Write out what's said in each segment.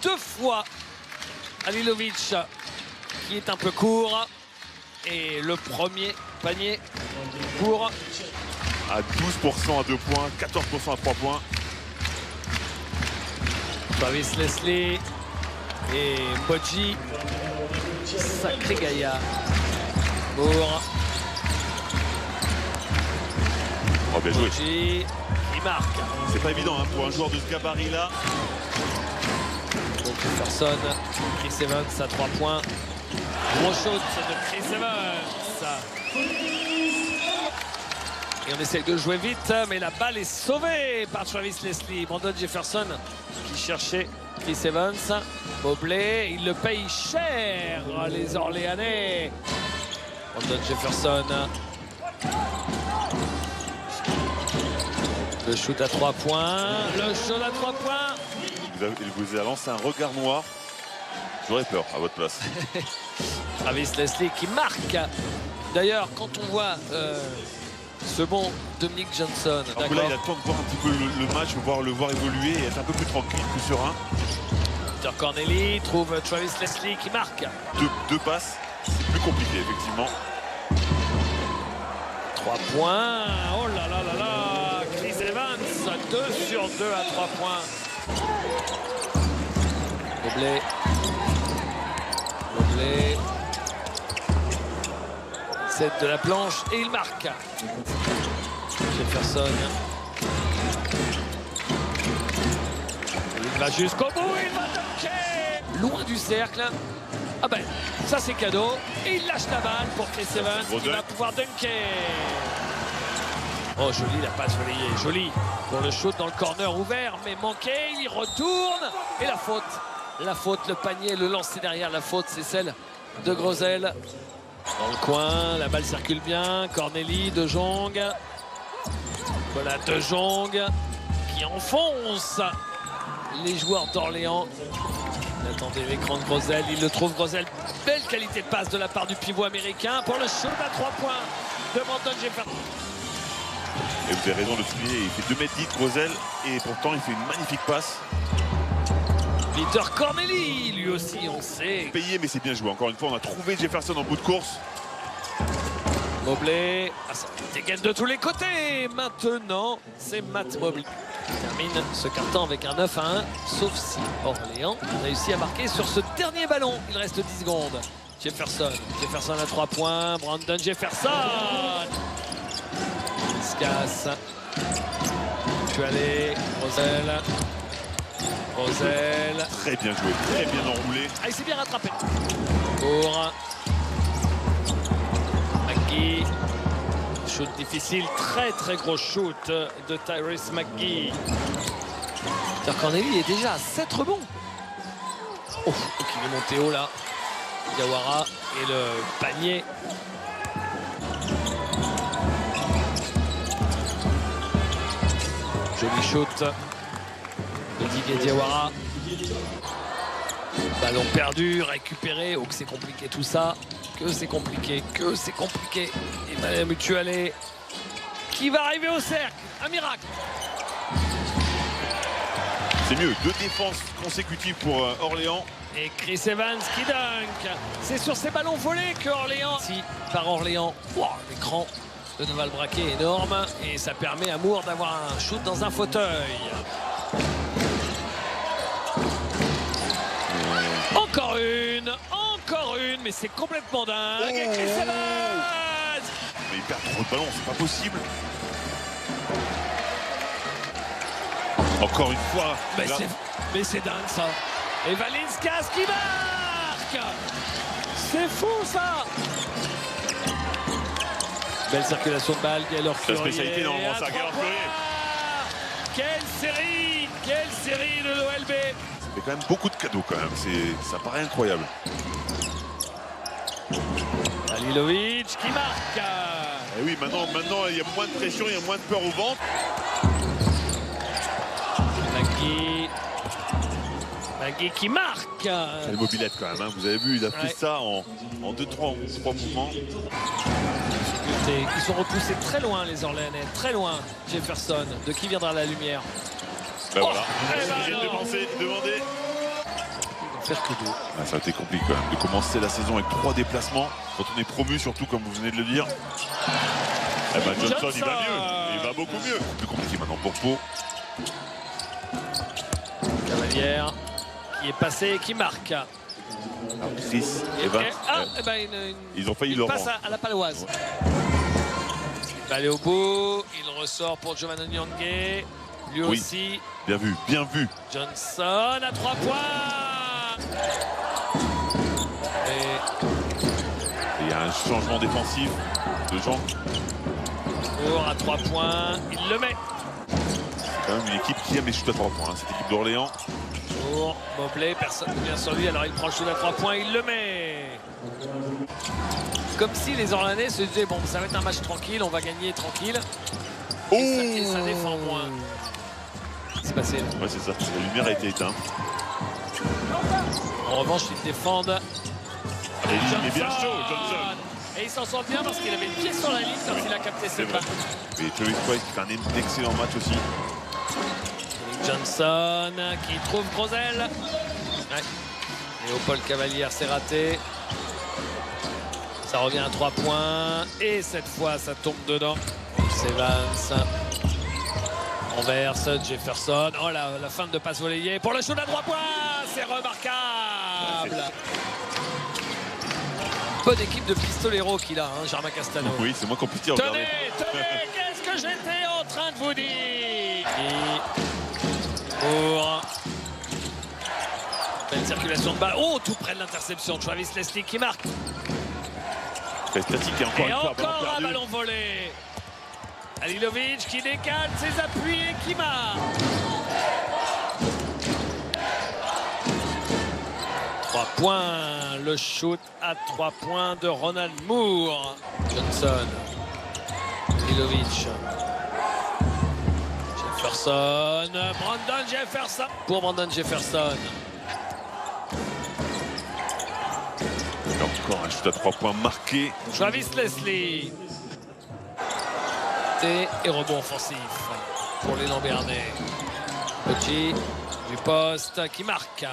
Deux fois Halilovic qui est un peu court. Et le premier panier pour... À 12% à 2 points, 14% à 3 points. Travis Leslie et Mbodji. Sacré Gaïa. Pour Oh, bien joué. Mbodji qui marque. C'est pas évident hein, pour un joueur de ce gabarit-là. Donc Jefferson, Chris Evans à 3 points. Gros shoot de Chris Evans. Et on essaie de jouer vite, mais la balle est sauvée par Travis Leslie. Brandon Jefferson qui cherchait Chris Evans. Mobley, il le paye cher, les Orléanais. Brandon Jefferson. Le shoot à 3 points. Le shoot à 3 points. Il vous a lancé un regard noir. J'aurais peur à votre place. Travis Leslie qui marque. D'ailleurs, quand on voit ce bon Dominique Johnson, Là, il a le temps de voir un petit peu le match, le voir évoluer et être un peu plus tranquille, plus serein. Peter Corneli trouve Travis Leslie qui marque. Deux passes, c'est plus compliqué, effectivement. 3 points. Oh là là là là. Chris Evans, 2 sur 2 à 3 points. Mobley. Mobley. 7 de la planche et il marque. Jefferson. Il va jusqu'au bout, il va dunker. Loin du cercle. Ah ben, ça c'est cadeau. Et il lâche la balle pour Chris Evans qui va pouvoir dunker. Oh, joli la passe relayée, joli. Pour le shoot dans le corner ouvert, mais manqué, il y retourne. Et la faute. La faute, le panier, le lancer derrière. La faute, c'est celle de Grosel. Dans le coin, la balle circule bien. Corneli, De Jong. Voilà, De Jong qui enfonce les joueurs d'Orléans. Attendez l'écran de Grosel, il le trouve, Grosel. Belle qualité de passe de la part du pivot américain pour le shoot à 3 points de Brandon Jefferson. Et vous avez raison de souligner, il fait 2,10 m Grosel et pourtant il fait une magnifique passe. Peter Corneli, lui aussi, on sait. Payé, mais c'est bien joué. Encore une fois, on a trouvé Jefferson en bout de course. Mobley, ça dégaine de tous les côtés. Maintenant, c'est Matt Mobley qui termine ce carton avec un 9-1, sauf si Orléans réussit à marquer sur ce dernier ballon. Il reste 10 secondes. Jefferson à 3 points. Brandon Jefferson. Il se casse. Tualé, Grosel. Grosel. Très bien joué, très bien enroulé. Ah, il s'est bien rattrapé. Pour McGee. Shoot difficile, très très gros shoot de Tyrese McGee. Peter Corneli est déjà à 7 rebonds. Oh, il est monté haut là. Diawara et le panier. Joli shoot de Didier Diawara. Ballon perdu, récupéré. Oh, que c'est compliqué tout ça. Que c'est compliqué, que c'est compliqué. Et Madame Mutualé qui va arriver au cercle. Un miracle. C'est mieux, 2 défenses consécutives pour Orléans. Et Chris Evans qui dunk. C'est sur ces ballons volés que Orléans. Si, par Orléans. Wow, l'écran de Noval Braquet est énorme. Et ça permet à Moore d'avoir un shoot dans un fauteuil. Encore une, mais c'est complètement dingue. Et Chris Evans. Mais il perd trop de ballons, c'est pas possible. Encore une fois. Mais c'est dingue ça. Et Valinskas qui marque. C'est fou ça. Belle circulation de balle, Gaël Sa spécialité normalement, ça, Gaël Quelle série de l'OLB. Ça fait quand même beaucoup de cadeaux quand même, ça paraît incroyable. Halilovic qui marque. Et oui, maintenant il y a moins de pression, il y a moins de peur au ventre. Magui qui marque. Quelle mobilette quand même, hein. Vous avez vu, il a fait ça en 2-3 mouvements. chercher. Ils sont repoussés très loin, les Orléanais. Très loin. Jefferson. De qui viendra la lumière? Ben voilà. eh ben J'ai non. demandé. Ils vont faire que deux. Ah, ça a été compliqué quand même de commencer la saison avec 3 déplacements. Quand on est promu, surtout comme vous venez de le dire. Eh ben Johnson, il va mieux. Il va beaucoup mieux. Plus compliqué maintenant pour Pau. Cavalière qui est passé et qui marque. Alors, Chris, Evans, ils ont failli il le passe rendre. à la paloise. Il va aller au bout. Il ressort pour Giovanni Nyangé. Lui Oui. aussi. Bien vu, bien vu. Johnson à 3 points. Et Et il y a un changement défensif de Jean. Moore à 3 points. Il le met. C'est quand même une équipe qui aime les shoots à 3 points. Hein. Cette équipe d'Orléans. Pour Mobley, personne ne vient sur lui, alors il prend le shoot à 3 points, il le met. Comme si les Orléanais se disaient, bon, ça va être un match tranquille, on va gagner tranquille. Et ça défend moins. Qu'est-ce qui s'est passé là? Ouais, c'est ça. La lumière a été éteinte. En revanche, ils défendent. Et il est bien chaud, Johnson. Et il s'en sort bien parce qu'il avait le pied sur la ligne quand il a capté C'est cette vrai. balle. Et Travis White qui fait un excellent match aussi. Johnson qui trouve Grosel. Ouais. Léopold Cavalière, c'est raté. Ça revient à 3 points. Et cette fois, ça tombe dedans. C'est Vance. Renverse, Jefferson. Oh, la fin de passe volleyée pour le shoot à 3 points. C'est remarquable. Bonne équipe de pistoleros qu'il a, hein, Germain Castano. Oui, c'est moins compliqué à regarder. Tenez, qu'est-ce que j'étais en train de vous dire. Pour belle circulation de balle. Oh, tout près de l'interception. Travis Leslie qui marque. Très statique et encore Et une fois, encore un perdu. ballon volé. Halilovic qui décale ses appuis et qui marque. 3 points. Le shoot à 3 points de Ronald Moore. Johnson. Halilovic. Jefferson. Brandon Jefferson. Pour Brandon Jefferson. Et encore un shoot à 3 points marqué. Travis Leslie. Et rebond offensif pour les Lambernais. Petit du poste qui marque.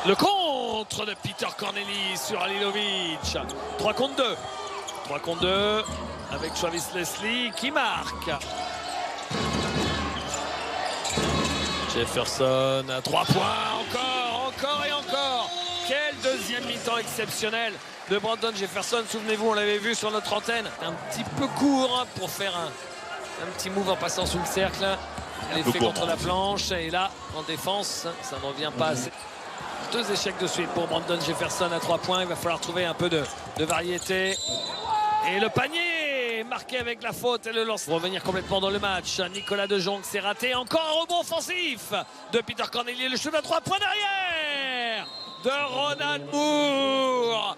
Le contre de Peter Corneli sur Halilovic. 3 contre 2. 3 contre 2 avec Travis Leslie qui marque. Jefferson à 3 points. Encore et encore. Quel deuxième mi-temps exceptionnel de Brandon Jefferson. Souvenez-vous, on l'avait vu sur notre antenne. Un petit peu court hein, pour faire un petit move en passant sous le cercle. L'effet contre la planche. Et là, en défense, ça n'en vient pas assez. 2 échecs de suite pour Brandon Jefferson à 3 points. Il va falloir trouver un peu de variété. Et le panier marqué avec la faute et le lance. Revenir complètement dans le match. Nicolas De Jong s'est raté. Encore un rebond offensif de Peter Corneli. Le shoot à 3 points derrière de Ronald Moore.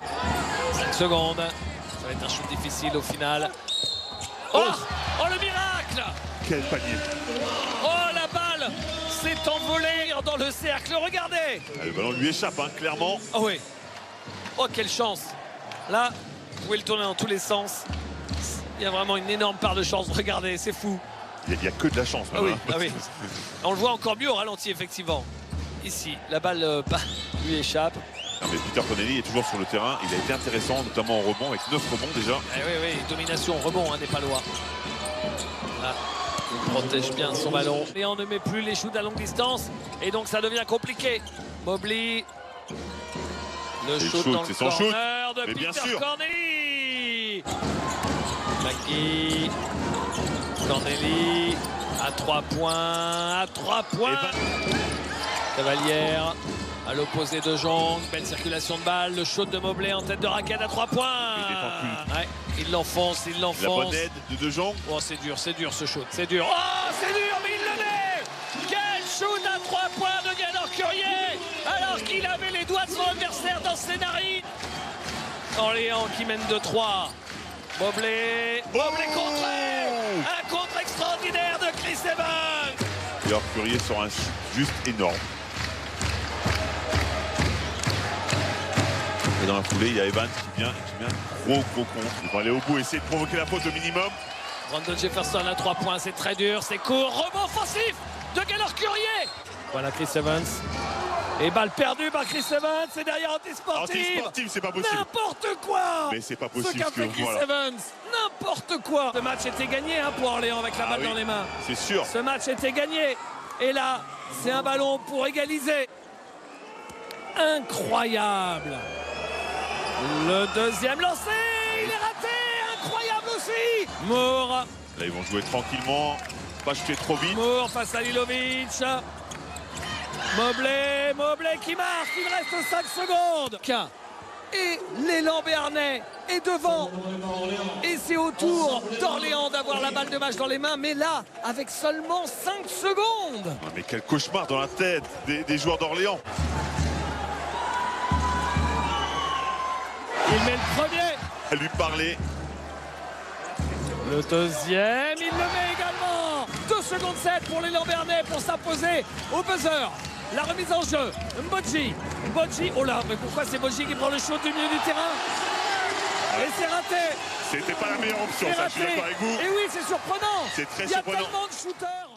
5 secondes. Ça va être un shoot difficile au final. Oh, le miracle! Quel panier! Oh, la balle s'est envolée dans le cercle. Regardez! Ah, le ballon lui échappe, hein, clairement. Oh oui. Oh, quelle chance. Là, vous pouvez le tourner dans tous les sens. Il y a vraiment une énorme part de chance. Regardez, c'est fou. Il n'y a que de la chance. Ah oui, hein. ah oui. On le voit encore mieux au ralenti, effectivement. Ici, la balle lui échappe. Non, mais Peter Corneli est toujours sur le terrain. Il a été intéressant, notamment en rebond, avec 9 rebonds déjà. Eh oui, domination, rebond des Palois. Là, il protège bien son ballon. Et on ne met plus les shoots à longue distance. Et donc, ça devient compliqué. Mobley. Le shoot dans le corner de mais bien Peter sûr. Corneli. Mackie. Corneli. À 3 points. À 3 points. Cavalière. À l'opposé de Jong, belle circulation de balle, le shoot de Mobley en tête de raquette à 3 points. Ouais, il l'enfonce. La bonne aide de Jong. Oh, c'est dur ce shoot, c'est dur. Oh, c'est dur, mais il le met. Quel shoot à 3 points de Gaël Currier, alors qu'il avait les doigts de son adversaire dans ses narines. Orléans qui mène de 3. Mobley contré. Un contre extraordinaire de Chris Evans. Et alors Currier sur un juste énorme. Et dans la foulée, il y a Evans qui vient gros contre. Il va aller au bout, essayer de provoquer la faute au minimum. Brandon Jefferson à 3 points, c'est très dur, c'est court. Rebond offensif de Gaylor Curier. Voilà Chris Evans. Et balle perdue par Chris Evans, c'est derrière anti-sportif. Anti-sportif, c'est pas possible. N'importe quoi. Mais c'est pas possible. Ce qu'a fait Chris Evans, n'importe quoi. Ce match était gagné pour Orléans avec la balle dans les mains. C'est sûr. Ce match était gagné. Et là, c'est un ballon pour égaliser. Incroyable. Le deuxième lancé, il est raté. Incroyable aussi. Moore. Là, ils vont jouer tranquillement. Pas jeter trop vite. Moore face à Lilovic. Mobley qui marque, il reste 5 secondes. Et l'élan béarnais est devant. Et c'est au tour d'Orléans d'avoir la balle de match dans les mains. Mais là, avec seulement 5 secondes. Non, mais quel cauchemar dans la tête des joueurs d'Orléans. Il met le premier. À lui parler. Le deuxième, il le met également. 2 secondes 7 pour l'élan béarnais pour s'imposer au buzzer. La remise en jeu, Mbodji, oh là, mais pourquoi c'est Mbodji qui prend le shoot du milieu du terrain? Et c'est raté. C'était pas la meilleure option, ça, je suis d'accord avec vous. Et oui, c'est surprenant. C'est très surprenant. surprenant. Il y a tellement de shooters.